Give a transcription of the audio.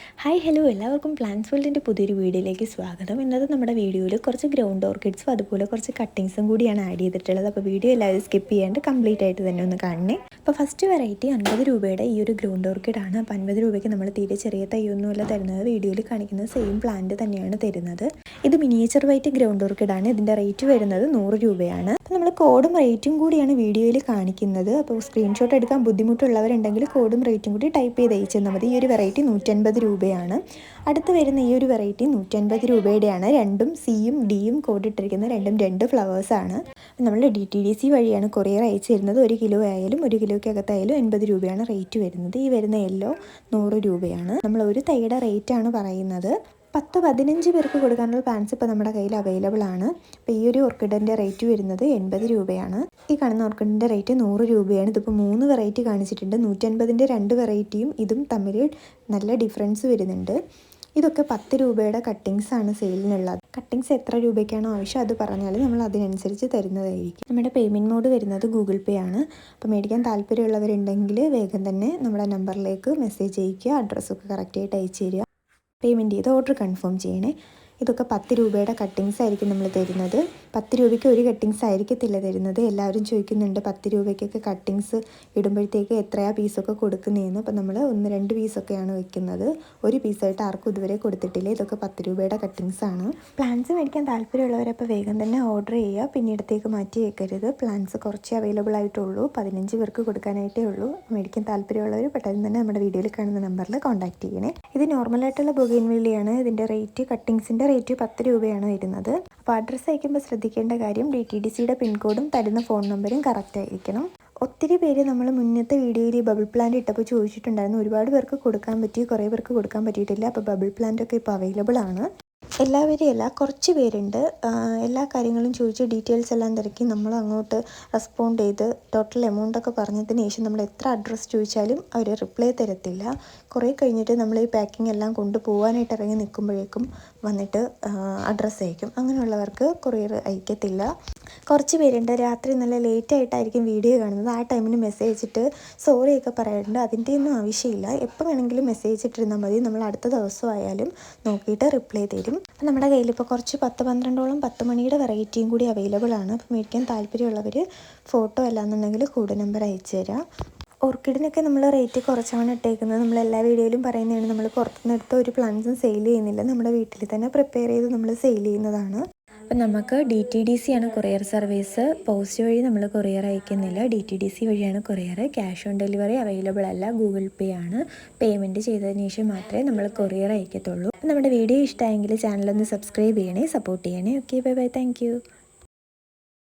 Hi hello എല്ലാവർക്കും plants വേൾഡിൻ്റെ പുതിയൊരു വീഡിയോയിലേക്ക് സ്വാഗതം. ഇന്നത്തെ നമ്മുടെ വീഡിയോയിൽ കുറച്ച് ഗ്രൗണ്ട് ഓർക്കിഡ്സും അതുപോലെ കുറച്ച് കട്ടിങ്സും കൂടിയാണ് ആഡ് ചെയ്തിട്ടുള്ളത്. അപ്പോൾ വീഡിയോ എല്ലാവരും സ്കിപ്പ് ചെയ്യാണ്ട് കംപ്ലീറ്റ് ആയിട്ട് തന്നെ ഒന്ന് കാണണേ. അപ്പോൾ ഫസ്റ്റ് വെറൈറ്റി 50 രൂപയുടെ ഈ ഒരു ഗ്രൗണ്ട് ഓർക്കിഡാണ്. അപ്പോൾ 50 രൂപയ്ക്ക് നമ്മൾ തീരെ ചെറിയ തൈയൊന്നുമല്ല തരുന്നത്, വീഡിയോയിൽ കാണിക്കുന്ന സെയിം പ്ലാന്റ് തന്നെയാണ് തരുന്നത്. ഇത് മിനിയേച്ചർ വൈറ്റ് ഗ്രൗണ്ട് ഓർക്കിഡാണ്. ഇതിൻ്റെ റേറ്റ് വരുന്നത് 100 രൂപയാണ്. അപ്പോൾ നമ്മൾ കോഡും റേറ്റും കൂടിയാണ് വീഡിയോയിൽ കാണിക്കുന്നത്. അപ്പോൾ സ്ക്രീൻഷോട്ട് എടുക്കാൻ ബുദ്ധിമുട്ടുള്ളവരുണ്ടെങ്കിൽ കോഡും റേറ്റും കൂടി ടൈപ്പ് ചെയ്ത് അയച്ചാൽ മതി. ഈ ഒരു വെറൈറ്റി 150 രൂപയാണ്. അടുത്ത് വരുന്ന ഈ ഒരു വെറൈറ്റി 150 രൂപയുടെയാണ്. രണ്ടും സിയും ഡിയും കോഡ് ഇട്ടിരിക്കുന്നത്, രണ്ടും 2 ഫ്ലവേഴ്സാണ്. നമ്മൾ DTDC വഴിയാണ് കൊറിയർ അയച്ചു തരുന്നത്. 1 കിലോ ആയാലും 1 കിലോയ്ക്കകത്തായാലും 80 രൂപയാണ് റേറ്റ് വരുന്നത്. ഈ വരുന്ന യെല്ലോ 100 രൂപയാണ്. നമ്മൾ ഒരു തൈയുടെ റേറ്റാണ് പറയുന്നത്. 10-15 പേർക്ക് കൊടുക്കാനുള്ള പ്ലാന്റ്സ് ഇപ്പോൾ നമ്മുടെ കയ്യിൽ അവൈലബിൾ ആണ്. അപ്പോൾ ഈ ഒരു ഓർക്കിഡിൻ്റെ റേറ്റ് വരുന്നത് 80 രൂപയാണ്. ഈ കാണുന്ന ഓർക്കിഡിൻ്റെ റേറ്റ് 100 രൂപയാണ്. ഇതിപ്പോൾ 3 വെറൈറ്റി കാണിച്ചിട്ടുണ്ട്. 150ൻ്റെ 2 വെറൈറ്റിയും ഇതും തമ്മിൽ നല്ല ഡിഫറൻസ് വരുന്നുണ്ട്. ഇതൊക്കെ 10 രൂപയുടെ കട്ടിങ്സ് ആണ് സെയിലിനുള്ളത്. കട്ടിങ്സ് എത്ര രൂപയ്ക്കാണോ ആവശ്യം അത് പറഞ്ഞാൽ നമ്മൾ അതിനനുസരിച്ച് തരുന്നതായിരിക്കും. നമ്മുടെ പേയ്മെൻറ്റ് മോഡ് വരുന്നത് ഗൂഗിൾ പേ ആണ്. അപ്പോൾ മേടിക്കാൻ താല്പര്യമുള്ളവരുണ്ടെങ്കിൽ വേഗം തന്നെ നമ്മുടെ നമ്പറിലേക്ക് മെസ്സേജ് അയയ്ക്കുക, അഡ്രസ്സൊക്കെ കറക്റ്റായിട്ട് അയച്ചു തരിക, പേയ്മെൻറ്റ് ചെയ്ത് ഓർഡർ കൺഫേം ചെയ്യണേ. ഇതൊക്കെ 10 രൂപയുടെ കട്ടിങ്സ് ആയിരിക്കും നമ്മൾ തരുന്നത്. 10 രൂപയ്ക്ക് ഒരു കട്ടിങ്സ് ആയിരിക്കത്തില്ല തരുന്നത്. എല്ലാവരും ചോദിക്കുന്നുണ്ട് 10 രൂപയ്ക്കൊക്കെ കട്ടിങ്സ് ഇടുമ്പോഴത്തേക്ക് എത്രയാണ് പീസൊക്കെ കൊടുക്കുന്നതെന്ന്. അപ്പോൾ നമ്മൾ 1-2 പീസൊക്കെയാണ് വെക്കുന്നത്. ഒരു പീസായിട്ട് ആർക്കും ഇതുവരെ കൊടുത്തിട്ടില്ല. ഇതൊക്കെ 10 രൂപയുടെ കട്ടിങ്സ് ആണ്. പ്ലാന്റ്സ് മേടിക്കാൻ താല്പര്യമുള്ളവരപ്പോൾ വേഗം തന്നെ ഓർഡർ ചെയ്യുക, പിന്നീടത്തേക്ക് മാറ്റി വെക്കരുത്. പ്ലാന്റ്സ് കുറച്ചേ അവൈലബിൾ ആയിട്ടുള്ളൂ, 15 പേർക്ക് കൊടുക്കാനായിട്ടേ ഉള്ളൂ. മേടിക്കാൻ താല്പര്യമുള്ളവർ പെട്ടെന്ന് തന്നെ നമ്മുടെ വീഡിയോയിൽ കാണുന്ന നമ്പറിൽ കോൺടാക്ട് ചെയ്യണേ. ഇത് നോർമലായിട്ടുള്ള ബൊഗെയിൻവില്ലയാണ്. ഇതിൻ്റെ റേറ്റ് കട്ടിങ്സിൻ്റെ റേറ്റ് 10 രൂപയാണ് വരുന്നത്. അപ്പോൾ അഡ്രസ്സ് അയക്കുമ്പോൾ ശ്രദ്ധിക്കേണ്ട കാര്യം DTDCയുടെ പിൻകോഡും തരുന്ന ഫോൺ നമ്പറും കറക്റ്റ് ആയിരിക്കണം. ഒത്തിരി പേര് നമ്മൾ മുന്നത്തെ വീഡിയോയിൽ ഈ ബബിൾ പ്ലാന്റ് ഇട്ടപ്പോൾ ചോദിച്ചിട്ടുണ്ടായിരുന്നു. ഒരുപാട് പേർക്ക് കൊടുക്കാൻ പറ്റി, കുറേ പേർക്ക് കൊടുക്കാൻ പറ്റിയിട്ടില്ല. അപ്പോൾ ബബിൾ പ്ലാന്റ് ഒക്കെ ഇപ്പോൾ അവൈലബിൾ ആണ്. എല്ലാവരെയും അല്ല, കുറച്ച് പേരുണ്ട്. എല്ലാ കാര്യങ്ങളും ചോദിച്ച് ഡീറ്റെയിൽസ് എല്ലാം തിരക്കി നമ്മൾ അങ്ങോട്ട് റെസ്പോണ്ട് ചെയ്ത് ടോട്ടൽ എമൗണ്ടൊക്കെ പറഞ്ഞതിന് ശേഷം നമ്മൾ എത്ര അഡ്രസ്സ് ചോദിച്ചാലും അവർ റിപ്ലൈ തരത്തില്ല. കുറേ കഴിഞ്ഞിട്ട് നമ്മൾ ഈ പാക്കിംഗ് എല്ലാം കൊണ്ടുപോകാനായിട്ട് ഇറങ്ങി നിൽക്കുമ്പോഴേക്കും വന്നിട്ട് അഡ്രസ്സ് അയക്കും. അങ്ങനെയുള്ളവർക്ക് കൊറിയർ അയക്കത്തില്ല. കുറച്ച് പേരുണ്ട് രാത്രി നല്ല ലേറ്റായിട്ടായിരിക്കും വീഡിയോ കാണുന്നത്. ആ ടൈമിന് മെസ്സേജ് അയച്ചിട്ട് സോറിയൊക്കെ പറയാറുണ്ട്. അതിൻ്റെ ഒന്നും ആവശ്യമില്ല. എപ്പോൾ വേണമെങ്കിലും മെസ്സേജ് ഇട്ടിരുന്നാൽ മതി. നമ്മൾ അടുത്ത ദിവസമായാലും നോക്കിയിട്ട് റിപ്ലൈ തരും. നമ്മുടെ കയ്യിലിപ്പോൾ കുറച്ച് 10-12ഓളം 10 മണിയുടെ വെറൈറ്റിയും കൂടി അവൈലബിൾ ആണ്. അപ്പോൾ മേടിക്കാൻ താല്പര്യമുള്ളവർ ഫോട്ടോ അല്ലാന്നുണ്ടെങ്കിൽ കൂടെ നമ്പർ അയച്ചു തരാം. ഓർക്കിഡിനൊക്കെ നമ്മൾ റേറ്റ് കുറച്ചാണ് ഇട്ടേക്കുന്നത്. നമ്മൾ എല്ലാ വീഡിയോയിലും പറയുന്നതാണ്, നമ്മൾ പുറത്തുനിന്ന് എടുത്ത ഒരു പ്ലാന്റ്സും സെയിൽ ചെയ്യുന്നില്ല. നമ്മുടെ വീട്ടിൽ തന്നെ പ്രിപ്പയർ ചെയ്ത് നമ്മൾ സെയിൽ ചെയ്യുന്നതാണ്. അപ്പം നമുക്ക് DTDC ആണ് കൊറിയർ സർവീസ്. പോസ്റ്റ് വഴി നമ്മൾ കൊറിയർ അയക്കുന്നില്ല. DTDC വഴിയാണ് courier. Cash on delivery available അല്ല, ഗൂഗിൾ പേ ആണ്. പേയ്മെൻറ്റ് ചെയ്തതിന് ശേഷം മാത്രമേ നമ്മൾ കൊറിയർ അയക്കത്തുള്ളൂ. നമ്മുടെ വീഡിയോ ഇഷ്ടമായെങ്കിൽ ചാനലൊന്ന് സബ്സ്ക്രൈബ് ചെയ്യണേ, സപ്പോർട്ട് ചെയ്യണേ. Okay, bye bye, thank you.